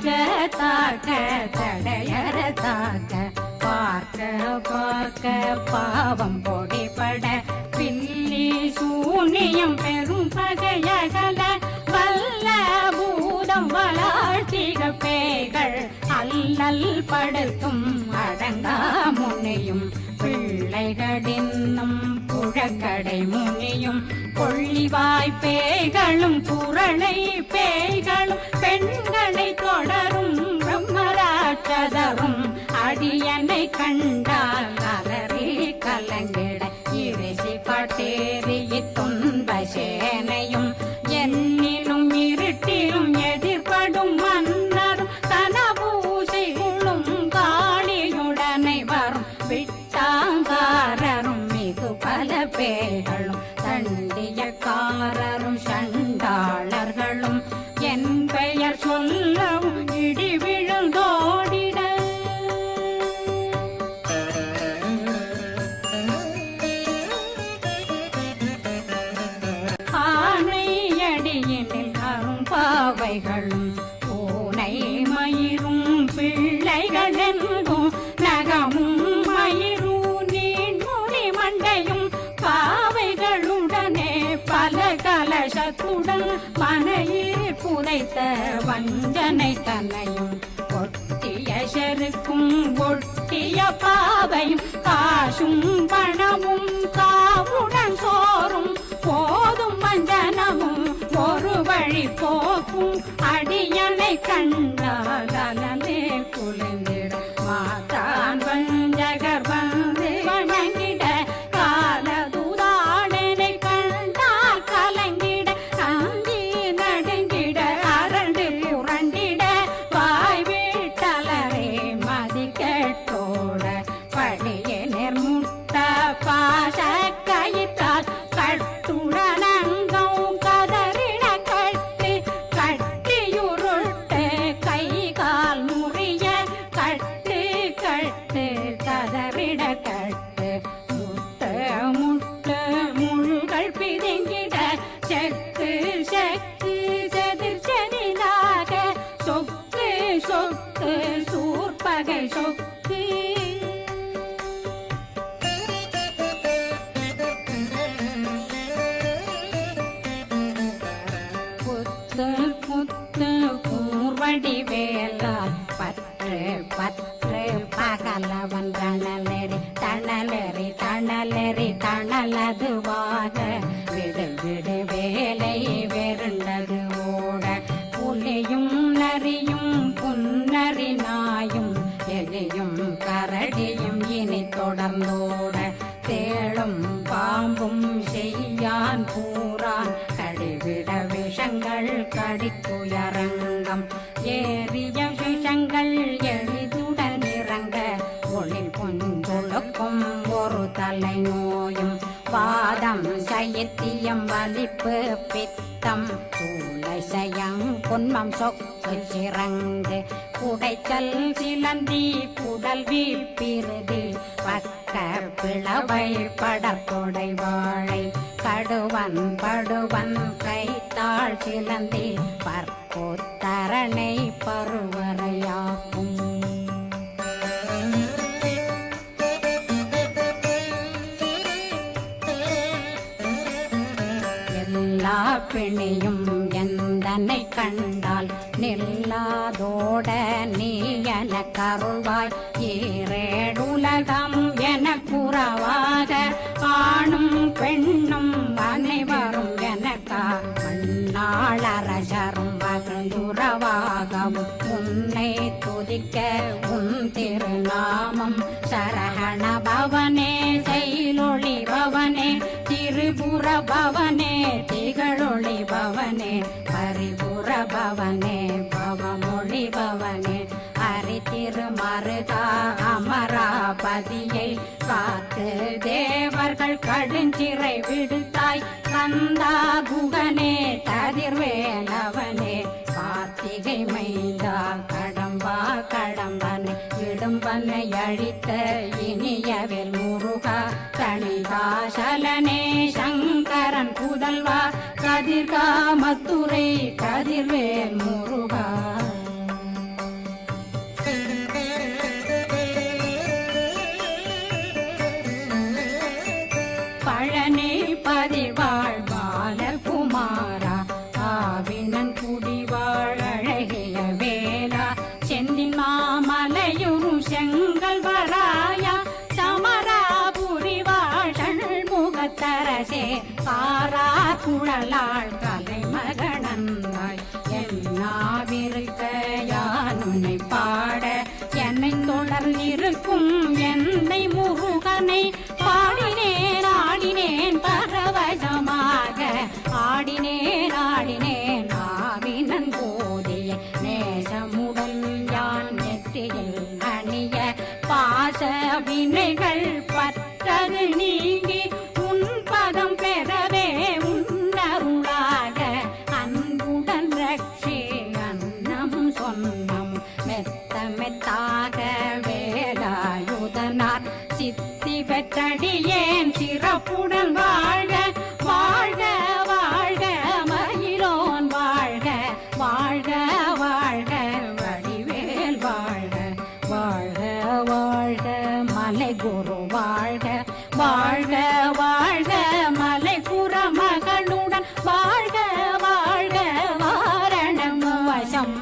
தாக்க தடையற தாக்க பார்க்க பார்க்க பாவம் பொடிபட பில்லி சூனியம் பெரும் பகையகல வல்ல பூதம் வளாழ்த்திக பேய்கள் அல்லல் படுத்தும் அடங்கா முனையும் பிள்ளைகளின்னும் புழக்கடை முனியும் கொள்ளிவாய் பேய்களும் குரளை பேய்களும் பெண்களை தொடரும் பிரம்மராட்சதரும் அடியனை கண்டால் அலறி கலங்கிட இறைசி பட்டேறிய துன்ப சேனையும் என்னிலும் இருட்டிலும் எதிர்படும் மன்னரும் தனபூசிகளும் காளியுடனை வரும் விட்டாங்காரரும் மிகு பல பேர்களும் தண்டியக்காரரும் சண்டாளர்களும் என் பெயர் சொல்லவும் இடி விழுந்தோடிட ஆணையடியினில் அரும்பாவைகளும் பூனை மயிரும் பிள்ளைகள் என்பும் நகமும் மயிரும் நீண்மொழி மண்டையும் பாவைகளுடனே பல கலசத்துடன் மனையில் புதைத்த வஞ்சனை தன்னையும் ஒட்டிய செருக்கும் ஒட்டிய பாவையும் காசும் பணமும் காவுடன் சோறும் போதும் வஞ்சனமும் ஒரு வழி போக்கும் அடியனை கண்டால் அலந்தே குளிர்ந்திட மாதான் வஞ்சகர் வந்து வணங்கிட காலதுதாடனை கண்டால் கலங்கிட அங்கி நடுங்கிட அரண்டு புரண்டிட வாய் வீட்டலரே மதி கேட்டோட படியே நிர்முட்ட பாச கயிற்றால் கட்டுடனங்கும் கதறிட கட்டு கட்டியுருட்டு கை கால் முறிய கட்டு கட்டு கதறிட கட்டு முட்டு முட்டு முழுகள் பிதுங்கிட செக்கு செக்கு செதிர் செதிலாக சொக்கு சொக்கு சூர்பகை சொக்கு புத்து புத்து கூர்வடி வேலால் பற்று பற்று பகலவன் தணலெறி தணலெறி தணலெறி தணலதுவாக விடு விடு வேலை வெருண்டது ஓட புலியும் நரியும் புன்னரி நாயும் எலியும் கரடியும் இனி தொடர்ந்தோட தேளும் பாம்பும் செய்யான் பூரான் கடிவிட விஷங்கள் கடித்துயரங்கம் ஏறிய விஷங்கள் எளிதுடன் இறங்க ஒளில் புஞ்சொழுக்கும் ஒரு தலை நோயும் வாதம் சைத்தியம் வலிப்பு பித்தம் சூளை சயம் பொன்மம் சொக்கு சிறங்கு குடைச்சல் சிலந்தி குடல் வீழ்பிருதி பக்க பிளவை படத்தொடை வாழை கடுவன் படுவன் கைத்தாள் சிலந்தி பற்போத்தரணை பருவரையாக்கும் எல்லா பிணியும் எந்தனை கண்டால் நில்லாதோட நீ என கருள்வாய் ஈரேடுலகம் என குறவாக ஆணும் பெண்ணும் அனைவரும் எனக்கா மண்ணாளரசரும் மகிழ்ந்துறவாகவும் உன்னை துதிக்க உன் திருநாமம் சரகண பவனே செயலொளி பவனே திரிபுர பவனே திகழொளி பவனே பரிபுர பவனே பவமொழி பவனே அரி திருமருகா அமராபதியை காத்து தேவர்கள் கடுஞ்சிறை விடுத்தாய் கந்தா குகனே கதிர்வேலவனே கார்த்திகை மைந்தா கடம்பா கடம்பனை இடும்பனை அழித்த இனியவில் முருகா தணிகாசலனே சங்கரன் புதல்வா கதிர்காமத்துரை கதிர்வேல் முருகா பழனி பதிவாழ் பாலகுமாரா ஆவினன் குடிவாழ் அழகிய வேலா செந்தின் மாமலையும் செங்கல் வராயா சமராபுரி வாழல் முகத்தரசே காரா குழலாள் கலை மகனந்தாய் என்னாவிருக்க யான் உன்னை பாட என்னை தொடர் இருக்கும் என்னை முருகனை பாடினேன் ஆடினேன் பரவசமாக ஆடினேன் ஆடினேன் ஆவினன் போதிய நேசமுடன் யான் நெற்றியில் அணிய பாச வினைகள் பற்றது நீங்கி உன் பதம் பெறவே உன்னருளாக அன்புடன் ரட்சி அன்னம் சொன்னம் மெத்த மெத்தாக வேலாயுதனார் சித்தி பெற்றடியேன் சிறப்புடன் வாழ்க வாழ்க வாழ்க மயிலோன் வாழ்க வாழ்க வாழ்க வடிவேல் வாழ்க வாழ்க வாழ்க மலை குரு வாழ்க வாழ்க வாழ்க மலை குற மகளுடன் வாழ்க வாழ்க வாரணம் வசம்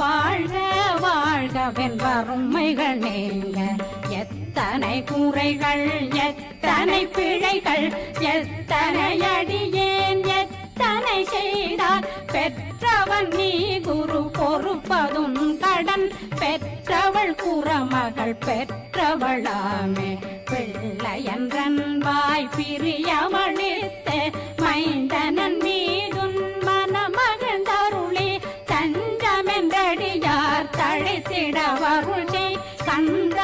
வாழ்க வாழ்கவென் வறுமைகள் நீங்க எத்தனை குறைகள் எத்தனை பிழைகள் எத்தனை அடியேன் எத்தனை செய்தார் பெற்றவன் நீ குரு பொறுப்பதும் கடன் பெற்றவள் குறமகள் பெற்றவளாமே பிள்ளையன்றன் வாய் பிரியமளித்த மைந்தனன் மீதுன் மனமகந்தருளி தஞ்சமென்றடியார் தழைத்திட வருளை கந்த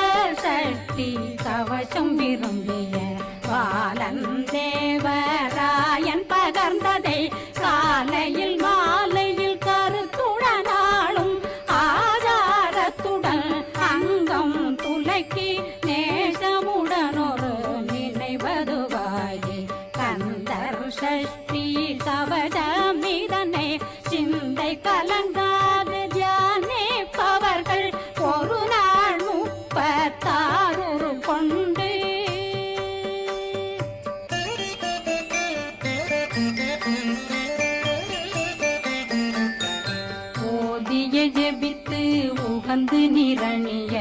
சக்தி கவசம் விரும்பிய பாலன் தேவராயன் பகர்ந்ததை காலையில் மாலையில் கருத்துடனாலும் ஆதாரத்துடன் அங்கம் துலக்கி நேசமுடனொரு நினைவதுவாகி கந்தர் சஷ்டி கவசமிதனை சிந்தை கலங்காது தியானிப்பவர்கள் ஒரு நாள் 36 கொண்டு ஓதிய ஜெபித்து உகந்து நிரணிய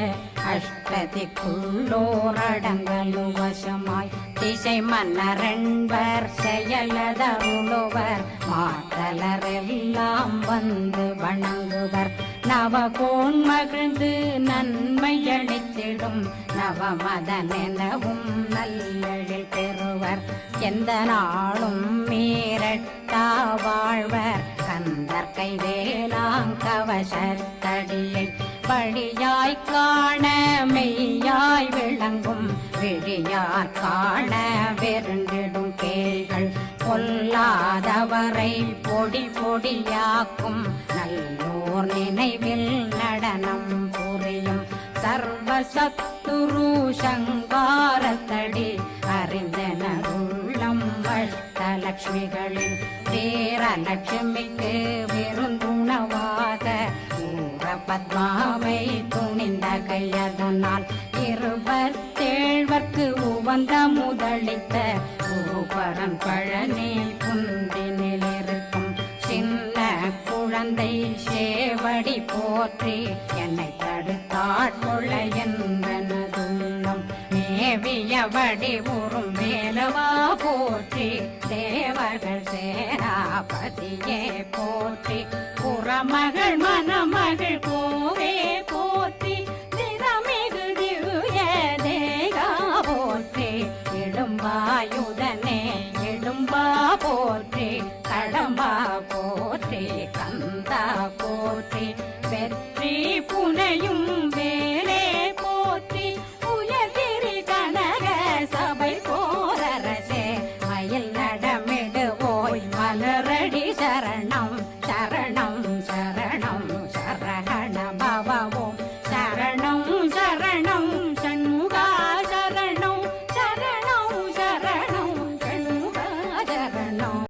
அஷ்டதிக்குள்ளோரடங்கலு வசமாய் திசை மன்னரென்பர் செயலதருளுவர் மாற்றலரெல்லாம் வந்து வணங்குவர் நவகோன் மகிழ்ந்து நன்மையளித்திடும் நவமதனெனவும் நல்லெழில் பெறுவர் எந்த நாளும் மீறட்டா வாழ்வர் கந்தர் கைவேலாங்கவசத்தடியை வழியாய் காண மெய்யாய் விளங்கும் விழியார் காண வெருண்டிடும் கேள்கள் பொல்லாதவரை பொடி பொடியாக்கும் நல்லோர் நினைவில் நடனம் புரியும் சர்வசத்துரு சங்காரத்தடி அறிந்தனருள்ளம் அஷ்டலட்சுமிகளின் பேரலட்சுமிக்கு விருந்துணவாக பத்மாவை துணிந்த கையதனால் 27 உவந்த முதலித்த குருபரன் பழனி குன்றினில் இருக்கும் சின்ன குழந்தை சேவடி போற்றி என்னை தடுத்தாட்கொள்ள என்றனதுள்ளம் மேவிய வடிவுறும் மேலவா போற்றி தேவர்கள் சேனாபதியே போற்றி புறமகள் மணமகள் கோவே போற்றி திறமிகு திவ்ய தேகா போற்றி இடும்பாயுதனே இடும்பா போற்றி கடம்பா போற்றி கந்தா போற்றி வெற்றி புனையும்